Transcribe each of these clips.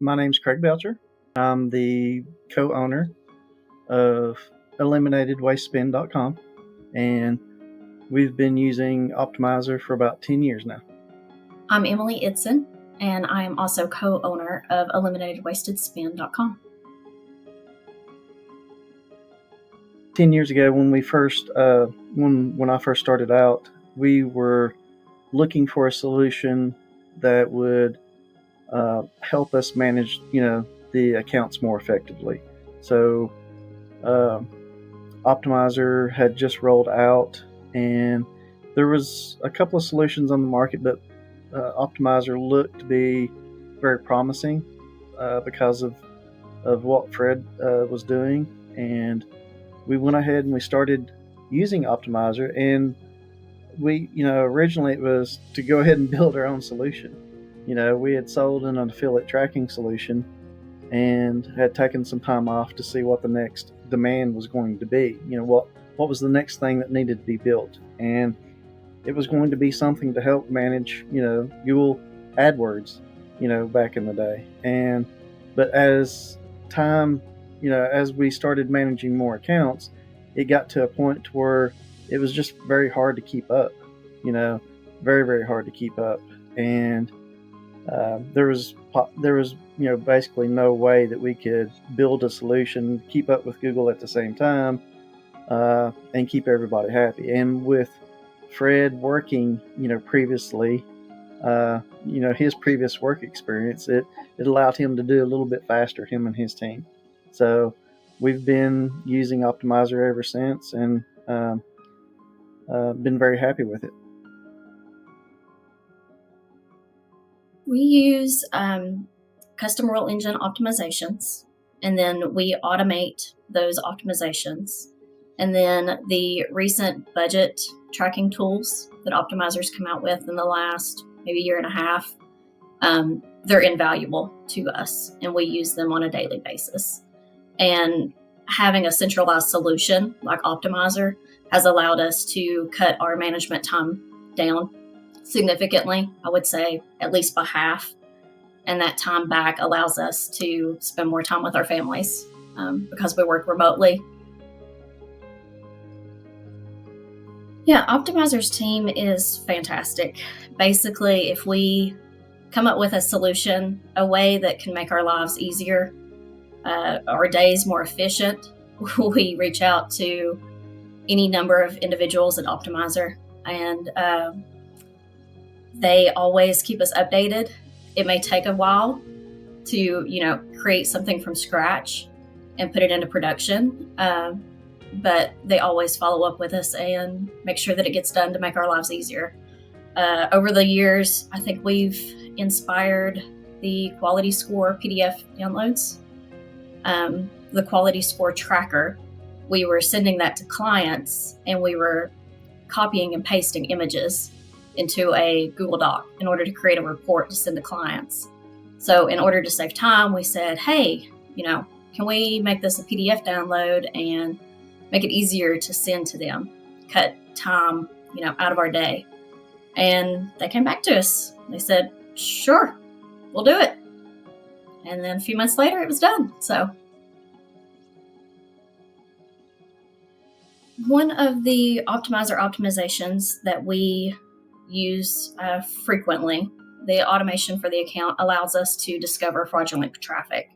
My name's Craig Belcher. I'm the co-owner of EliminatedWasteSpend.com, and we've been using Optmyzr for about 10 years now. I'm Emily Eidson, and I am also co-owner of EliminatedWasteSpend.com. 10 years ago, when we first, when I first started out, we were looking for a solution that would help us manage, the accounts more effectively. So, Optmyzr had just rolled out, and there was a couple of solutions on the market, but Optmyzr looked to be very promising because of what Fred was doing, and we went ahead and we started using Optmyzr. And we, originally it was to go ahead and build our own solution. We had sold an affiliate tracking solution and had taken some time off to see what the next demand was going to be. What was the next thing that needed to be built, and it was going to be something to help manage, Google AdWords, back in the day. But as time, as we started managing more accounts, it got to a point where it was just very hard to keep up, very, very hard to keep up. And there was basically no way that we could build a solution, keep up with Google at the same time, and keep everybody happy. And with Fred working, previously, his previous work experience, it allowed him to do a little bit faster, him and his team. So we've been using Optmyzr ever since, and been very happy with it. We use custom rule engine optimizations, and then we automate those optimizations. And then the recent budget tracking tools that Optmyzr's come out with in the last maybe year and a half, they're invaluable to us, and we use them on a daily basis. And having a centralized solution like Optmyzr has allowed us to cut our management time down significantly, I would say at least by half. And that time back allows us to spend more time with our families because we work remotely. Yeah, Optmyzr's team is fantastic. Basically, if we come up with a solution, a way that can make our lives easier, our days more efficient, we reach out to any number of individuals at Optmyzr, and they always keep us updated. It may take a while to, create something from scratch and put it into production, but they always follow up with us and make sure that it gets done to make our lives easier. Over the years, I think we've inspired the quality score PDF downloads. The quality score tracker, we were sending that to clients, and we were copying and pasting images into a Google Doc in order to create a report to send to clients. So in order to save time, we said, hey, can we make this a PDF download and make it easier to send to them, cut time, out of our day. And they came back to us. They said, sure, we'll do it. And then a few months later, it was done. So one of the Optmyzr optimizations that we use frequently, the automation for the account allows us to discover fraudulent traffic.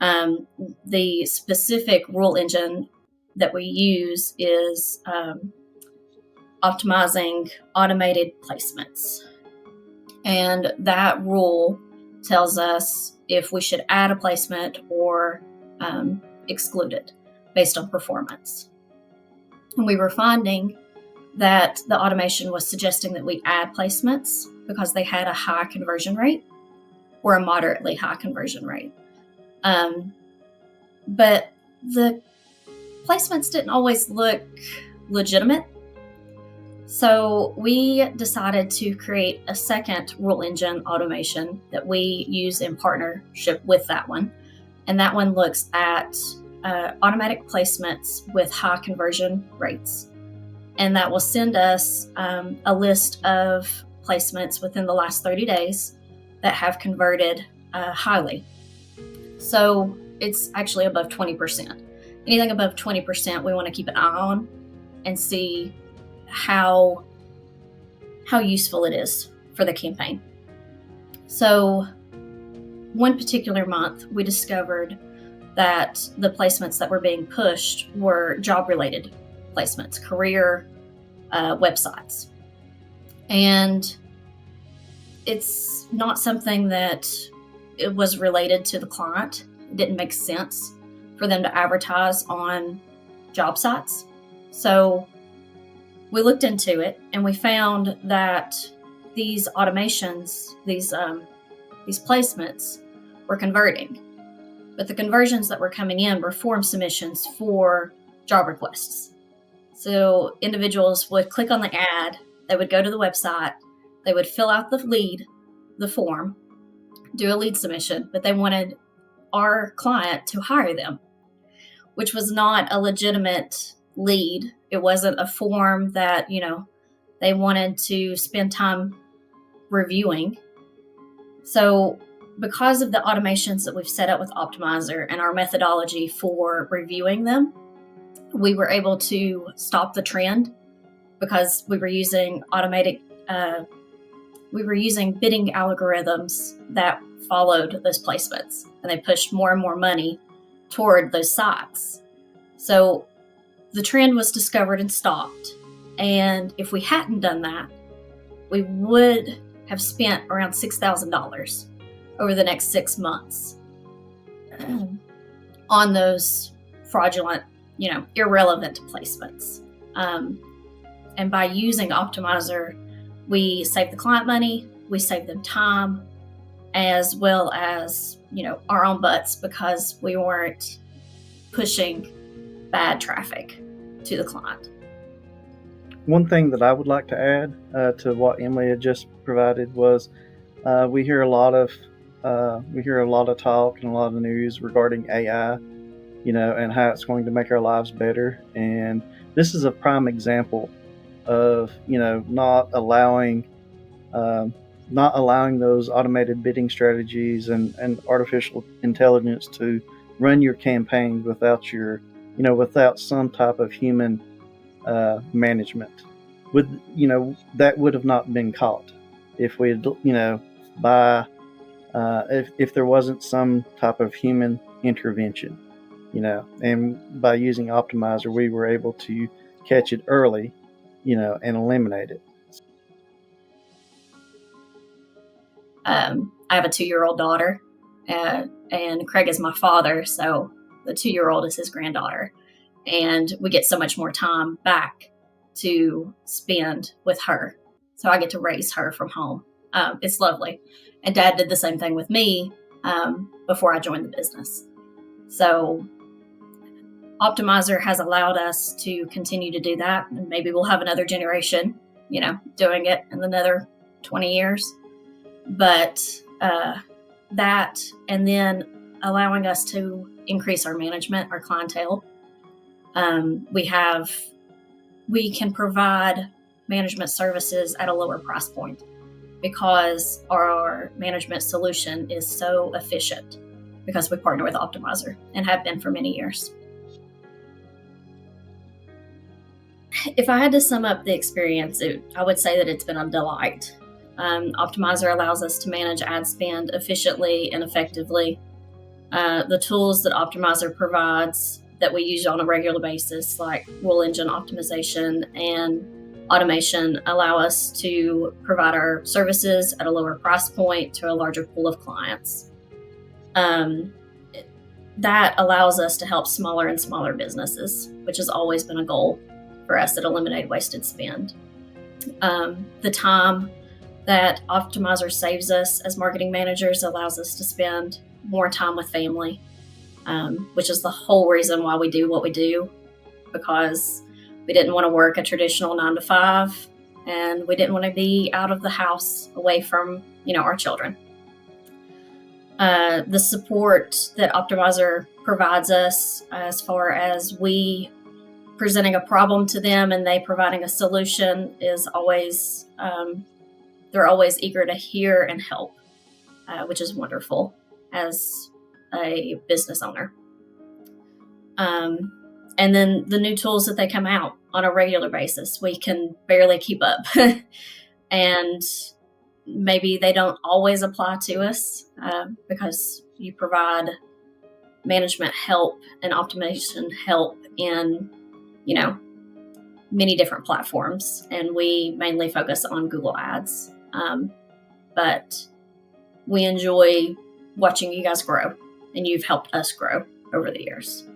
The specific rule engine that we use is optimizing automated placements. And that rule tells us if we should add a placement or exclude it based on performance. And we were finding that the automation was suggesting that we add placements because they had a high conversion rate or a moderately high conversion rate. But the placements didn't always look legitimate. So we decided to create a second rule engine automation that we use in partnership with that one. And that one looks at automatic placements with high conversion rates. And that will send us a list of placements within the last 30 days that have converted highly. So it's actually above 20%. Anything above 20%, we want to keep an eye on and see how useful it is for the campaign. So one particular month, we discovered that the placements that were being pushed were job-related placements, career websites. And it's not something that it was related to the client. It didn't make sense for them to advertise on job sites. So we looked into it and we found that these automations, these placements were converting. But the conversions that were coming in were form submissions for job requests. So individuals would click on the ad, they would go to the website, they would fill out the form, do a lead submission, but they wanted our client to hire them, which was not a legitimate lead. It wasn't a form that, they wanted to spend time reviewing. So because of the automations that we've set up with Optmyzr and our methodology for reviewing them, we were able to stop the trend because we were using bidding algorithms that followed those placements, and they pushed more and more money toward those sites. So the trend was discovered and stopped. And if we hadn't done that, we would have spent around $6,000 over the next 6 months on those fraudulent, irrelevant placements. And by using Optmyzr, we save the client money, we save them time, as well as, our own butts, because we weren't pushing bad traffic to the client. One thing that I would like to add to what Emily had just provided was we hear a lot of talk and a lot of news regarding AI, and how it's going to make our lives better. And this is a prime example of not allowing those automated bidding strategies and artificial intelligence to run your campaigns without without some type of human management. That would have not been caught if we had, if there wasn't some type of human intervention, and by using Optmyzr, we were able to catch it early, and eliminate it. I have a 2-year-old daughter, and Craig is my father, so the 2-year-old is his granddaughter. And we get so much more time back to spend with her. So I get to raise her from home. It's lovely. And Dad did the same thing with me before I joined the business. So Optmyzr has allowed us to continue to do that. And maybe we'll have another generation, doing it in another 20 years. But that, and then allowing us to increase our management, our clientele. We can provide management services at a lower price point because our management solution is so efficient, because we partner with Optmyzr and have been for many years. If I had to sum up the experience, I would say that it's been a delight. Optmyzr allows us to manage ad spend efficiently and effectively. The tools that Optmyzr provides that we use on a regular basis, like rule engine optimization and automation, allow us to provide our services at a lower price point to a larger pool of clients. That allows us to help smaller and smaller businesses, which has always been a goal for us at Eliminate Wasted Spend. The time that Optmyzr saves us as marketing managers allows us to spend more time with family, which is the whole reason why we do what we do, because we didn't want to work a traditional 9-to-5, and we didn't want to be out of the house away from, our children. The support that Optmyzr provides us, as far as we presenting a problem to them and they providing a solution, is always, they're always eager to hear and help, which is wonderful. as a business owner. And then the new tools that they come out on a regular basis, we can barely keep up. And maybe they don't always apply to us because you provide management help and optimization help in, many different platforms. And we mainly focus on Google Ads. But we enjoy watching you guys grow, and you've helped us grow over the years.